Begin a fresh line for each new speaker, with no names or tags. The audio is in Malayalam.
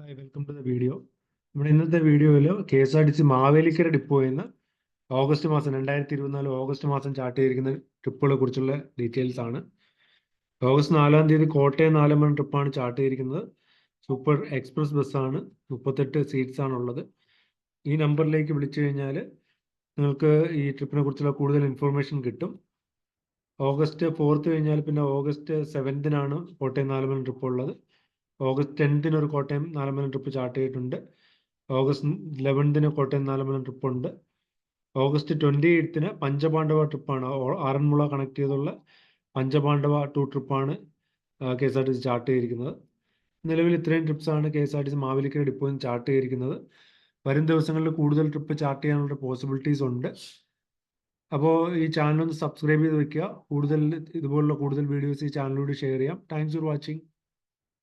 Hi welcome to the video. നമ്മുടെ ഇന്നത്തെ വീഡിയോയിൽ KSRTC മാവേലിക്കര ഡിപ്പോയിൽ നിന്ന് ഓഗസ്റ്റ് മാസം 2024 ഓഗസ്റ്റ് മാസം ചാർട്ട് ചെയ്തിരിക്കുന്ന ട്രിപ്പുകളെ കുറിച്ചുള്ള ഡീറ്റെയിൽസ് ആണ്. ഓഗസ്റ്റ് 4-ാം തീയതി കോട്ടയം ആലമ്പുഴ ട്രിപ്പാണ് ചാർട്ട് ചെയ്തിരിക്കുന്നത്. സൂപ്പർ എക്സ്പ്രസ് ബസ്സാണ്, 38 സീറ്റ്സ് ആണുള്ളത്. ഈ നമ്പറിലേക്ക് വിളിച്ചു കഴിഞ്ഞാൽ നിങ്ങൾക്ക് ഈ ട്രിപ്പിനെ കുറിച്ചുള്ള കൂടുതൽ ഇൻഫർമേഷൻ കിട്ടും. ഓഗസ്റ്റ് 4 കഴിഞ്ഞാൽ പിന്നെ ഓഗസ്റ്റ് 7 കോട്ടയം ആലമ്പുഴ ട്രിപ്പ് ഉള്ളത്. ഓഗസ്റ്റ് 10 ഒരു കോട്ടയം ആലമ്പുഴ ട്രിപ്പ് ചാർട്ട് ചെയ്തിട്ടുണ്ട്. ഓഗസ്റ്റ് 11 കോട്ടയം ആലമ്പുഴ ട്രിപ്പ് ഉണ്ട്. ഓഗസ്റ്റ് 28 പഞ്ചപാണ്ഡവ ട്രിപ്പാണ്, ആറന്മുള കണക്ട് ചെയ്തുള്ള പഞ്ചപാണ്ഡവ 2 ട്രിപ്പാണ് KSRTC ചാർട്ട് ചെയ്തിരിക്കുന്നത്. നിലവിൽ ഇത്രയും ട്രിപ്സാണ് KSRTC മാവേലിക്കര ഡിപ്പോയിൽ നിന്ന് ചാർട്ട് ചെയ്തിരിക്കുന്നത്. വരും ദിവസങ്ങളിൽ കൂടുതൽ ട്രിപ്പ് ചാർട്ട് ചെയ്യാനുള്ള പോസിബിലിറ്റീസ് ഉണ്ട്. അപ്പോൾ ഈ ചാനൽ ഒന്ന് സബ്സ്ക്രൈബ് ചെയ്ത് വെക്കുക. കൂടുതൽ ഇതുപോലുള്ള കൂടുതൽ വീഡിയോസ് ഈ ചാനലിലൂടെ ഷെയർ ചെയ്യാം. Thanks for watching.